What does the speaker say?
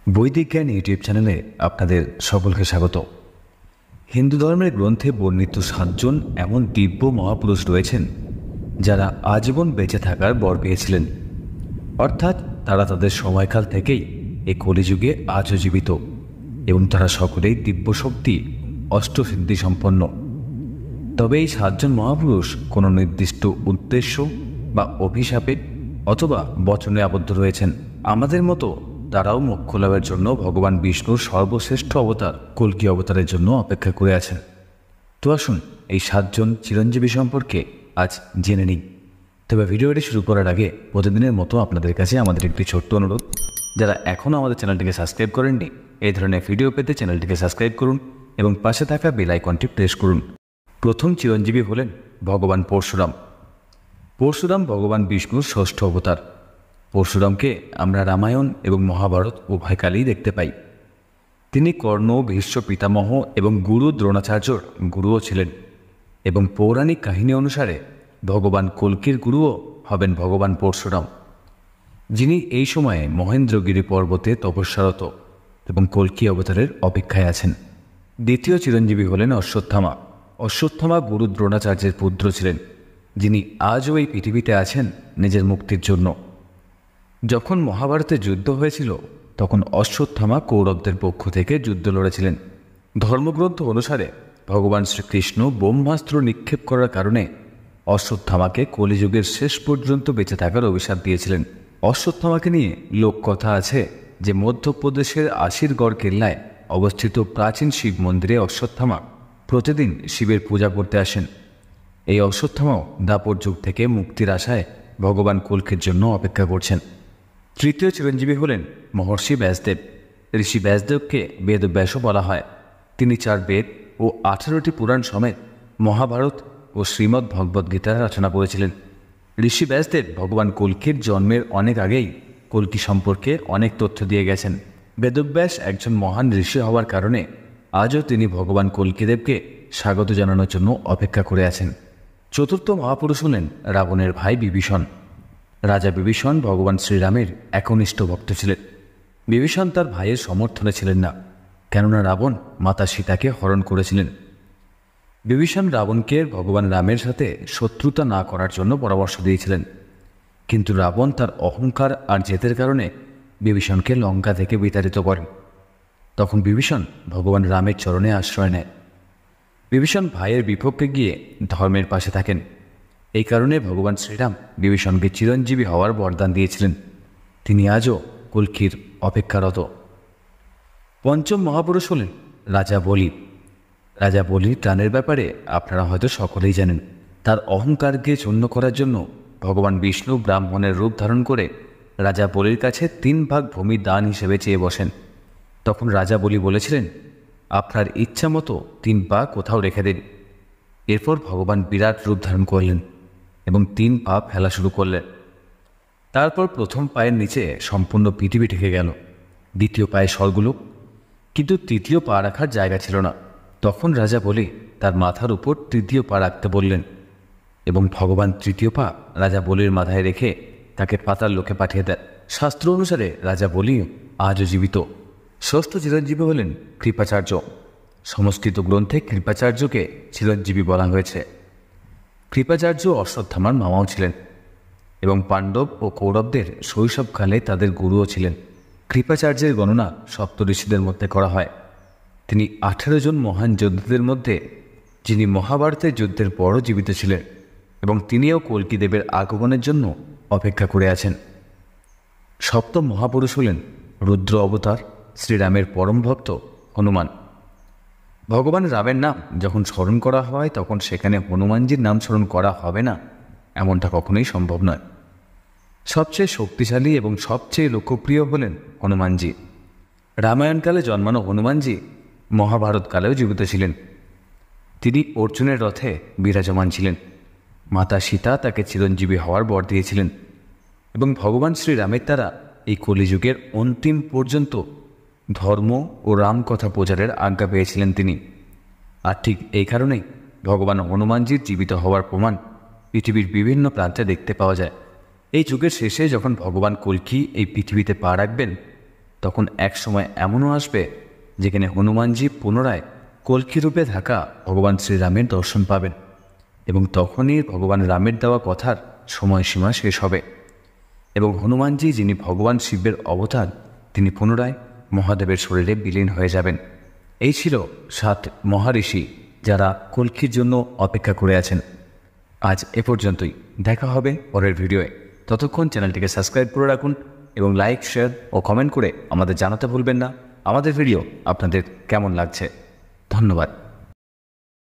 বৈদিক জ্ঞান ইউটিউব চ্যানেলে আপনাদের সকলকে স্বাগত। হিন্দু ধর্মের গ্রন্থে বর্ণিত 7জন এমন দিব্য মহাপুরুষ রয়েছেন যারা আজীবন বেঁচে থাকার বর পেয়েছিলেন, অর্থাৎ তারা তাদের সময়কাল থেকেই এই কলিযুগে আজও জীবিত এবং তারা সকলেই দিব্য শক্তি অষ্টসিদ্ধি সম্পন্ন। তবে এই 7জন মহাপুরুষ কোনো নির্দিষ্ট উদ্দেশ্য বা অভিশাপে অথবা বচনে আবদ্ধ রয়েছেন। আমাদের মতো তারাও মোক্ষ লাভের জন্য ভগবান বিষ্ণুর সর্বশ্রেষ্ঠ অবতার কল্কি অবতারের জন্য অপেক্ষা করে আছেন। তো আসুন এই 7জন চিরঞ্জীবী সম্পর্কে আজ জেনে নিই। তবে ভিডিওটি শুরু করার আগে প্রতিদিনের মতো আপনাদের কাছে আমাদের একটি ছোট্ট অনুরোধ, যারা এখনও আমাদের চ্যানেলটিকে সাবস্ক্রাইব করেননি, এই ধরনের ভিডিও পেতে চ্যানেলটিকে সাবস্ক্রাইব করুন এবং পাশে থাকা বেল আইকনটি প্রেস করুন। প্রথম চিরঞ্জীবী হলেন ভগবান পরশুরাম। পরশুরাম ভগবান বিষ্ণুর ষষ্ঠ অবতার। পরশুরামকে আমরা রামায়ণ এবং মহাভারত উভয়কালেই দেখতে পাই। তিনি কর্ণ, ভীষ্ম পিতামহ এবং গুরু দ্রোণাচার্যর গুরুও ছিলেন এবং পৌরাণিক কাহিনী অনুসারে ভগবান কল্কির গুরুও হবেন ভগবান পরশুরাম, যিনি এই সময়ে মহেন্দ্রগিরি পর্বতে তপস্যারত এবং কল্কি অবতারের অপেক্ষায় আছেন। দ্বিতীয় চিরঞ্জীবী হলেন অশ্বত্থামা। অশ্বত্থামা গুরু দ্রোণাচার্যের পুত্র ছিলেন, যিনি আজও এই পৃথিবীতে আছেন নিজের মুক্তির জন্য। যখন মহাভারতে যুদ্ধ হয়েছিল তখন অশ্বত্থামা কৌরবদের পক্ষ থেকে যুদ্ধ লড়েছিলেন। ধর্মগ্রন্থ অনুসারে ভগবান শ্রীকৃষ্ণ ব্রহ্মাস্ত্র নিক্ষেপ করার কারণে অশ্বত্থামাকে কলিযুগের শেষ পর্যন্ত বেঁচে থাকার অভিশাপ দিয়েছিলেন। অশ্বত্থামাকে নিয়ে লোককথা আছে যে মধ্যপ্রদেশের আশিরগড় কেল্লায় অবস্থিত প্রাচীন শিব মন্দিরে অশ্বত্থামা প্রতিদিন শিবের পূজা করতে আসেন। এই অশ্বত্থামাও দাপর যুগ থেকে মুক্তির আশায় ভগবান কল্কির জন্য অপেক্ষা করছেন। তৃতীয় চিরঞ্জীবী হলেন মহর্ষি ব্যাসদেব। ঋষি ব্যাসদেবকে বেদব্যাসও বলা হয়। তিনি 4 বেদ ও 18টি পুরাণ সমেত মহাভারত ও শ্রীমদ্ ভগবদ্গীতা রচনা করেছিলেন। ঋষি ব্যাসদেব ভগবান কল্কির জন্মের অনেক আগেই কল্কি সম্পর্কে অনেক তথ্য দিয়ে গেছেন। বেদব্যাস একজন মহান ঋষি হওয়ার কারণে আজও তিনি ভগবান কল্কিদেবকে স্বাগত জানানোর জন্য অপেক্ষা করে আছেন। চতুর্থ মহাপুরুষ হলেন রাবণের ভাই বিভীষণ। রাজা বিভীষণ ভগবান শ্রীরামের একনিষ্ঠ ভক্ত ছিলেন। বিভীষণ তার ভাইয়ের সমর্থনে ছিলেন না, কেননা রাবণ মাতা সীতাকে হরণ করেছিলেন। বিভীষণ রাবণকে ভগবান রামের সাথে শত্রুতা না করার জন্য পরামর্শ দিয়েছিলেন, কিন্তু রাবণ তার অহংকার আর জেদের কারণে বিভীষণকে লঙ্কা থেকে বিতাড়িত করেন। তখন বিভীষণ ভগবান রামের চরণে আশ্রয় নেয়। বিভীষণ ভাইয়ের বিপক্ষে গিয়ে ধর্মের পাশে থাকেন। এই কারণে ভগবান শ্রীরাম বিভীষণকে চিরঞ্জীবী হওয়ার বরদান দিয়েছিলেন। তিনি আজও কল্কির অপেক্ষারত। পঞ্চম মহাপুরুষ হলেন রাজা বলি। রাজা বলির প্রাণের ব্যাপারে আপনারা হয়তো সকলেই জানেন। তার অহংকারকে চূর্ণ করার জন্য ভগবান বিষ্ণু ব্রাহ্মণের রূপ ধারণ করে রাজা বলির কাছে 3 ভাগ ভূমি দান হিসেবে চেয়ে বসেন। তখন রাজা বলি বলেছিলেন, আপনার ইচ্ছা মতো 3 পা কোথাও রেখে দিন। এরপর ভগবান বিরাট রূপ ধারণ করলেন এবং 3 পা ফেলা শুরু করলেন। তারপর প্রথম পায়ের নিচে সম্পূর্ণ পৃথিবী ঢেকে গেল, দ্বিতীয় পায়ে স্বর্গলোক, কিন্তু তৃতীয় পা রাখার জায়গা ছিল না। তখন রাজা বলি তার মাথার উপর তৃতীয় পা রাখতে বললেন এবং ভগবান তৃতীয় পা রাজা বলির মাথায় রেখে তাকে পাতাল লোকে পাঠিয়ে দেন। শাস্ত্র অনুসারে রাজা বলি আজও জীবিত। ষষ্ঠ চিরঞ্জীবী হলেন কৃপাচার্য। সংস্কৃত গ্রন্থে কৃপাচার্যকে চিরঞ্জীবী বলা হয়েছে। কৃপাচার্য অশ্বত্থামার মামাও ছিলেন এবং পাণ্ডব ও কৌরবদের শৈশবকালে তাদের গুরুও ছিলেন। কৃপাচার্যের গণনা সপ্তঋষিদের মধ্যে করা হয়। তিনি 18 জন মহান যোদ্ধাদের মধ্যে যিনি মহাভারতের যুদ্ধের পরও জীবিত ছিলেন এবং তিনিও কল্কিদেবের আগমনের জন্য অপেক্ষা করে আছেন। সপ্তম মহাপুরুষ হলেন রুদ্র অবতার শ্রীরামের পরম ভক্ত হনুমান। ভগবান রামের নাম যখন স্মরণ করা হয় তখন সেখানে হনুমানজির নাম স্মরণ করা হবে না, এমনটা কখনোই সম্ভব নয়। সবচেয়ে শক্তিশালী এবং সবচেয়ে লোকপ্রিয় হলেন হনুমানজি। রামায়ণকালে জন্মানো হনুমানজি মহাভারতকালেও জীবিত ছিলেন। তিনি অর্জুনের রথে বিরাজমান ছিলেন। মাতা সীতা তাকে চিরঞ্জীবী হওয়ার বর দিয়েছিলেন এবং ভগবান শ্রীরামের দ্বারা এই কলিযুগের অন্তিম পর্যন্ত ধর্ম ও রামকথা প্রচারের আজ্ঞা পেয়েছিলেন তিনি। আর ঠিক এই কারণেই ভগবান হনুমানজির জীবিত হওয়ার প্রমাণ পৃথিবীর বিভিন্ন প্রান্তে দেখতে পাওয়া যায়। এই যুগের শেষে যখন ভগবান কল্কি এই পৃথিবীতে পা রাখবেন তখন এক সময় এমনও আসবে যেখানে হনুমানজি পুনরায় কল্কি রূপে থাকা ভগবান শ্রীরামের দর্শন পাবেন এবং তখনই ভগবান রামের দেওয়া কথার সময়সীমা শেষ হবে এবং হনুমানজি যিনি ভগবান শিবের অবতার তিনি পুনরায় মহাদেবের শরীরে বিলীন হয়ে যাবেন। এই ছিল 7 মহারিষি যারা কল্কির জন্য অপেক্ষা করে আছেন। আজ এ পর্যন্তই, দেখা হবে পরের ভিডিওয়ে। ততক্ষণ চ্যানেলটিকে সাবস্ক্রাইব করে রাখুন এবং লাইক, শেয়ার ও কমেন্ট করে আমাদের জানাতে ভুলবেন না আমাদের ভিডিও আপনাদের কেমন লাগছে। ধন্যবাদ।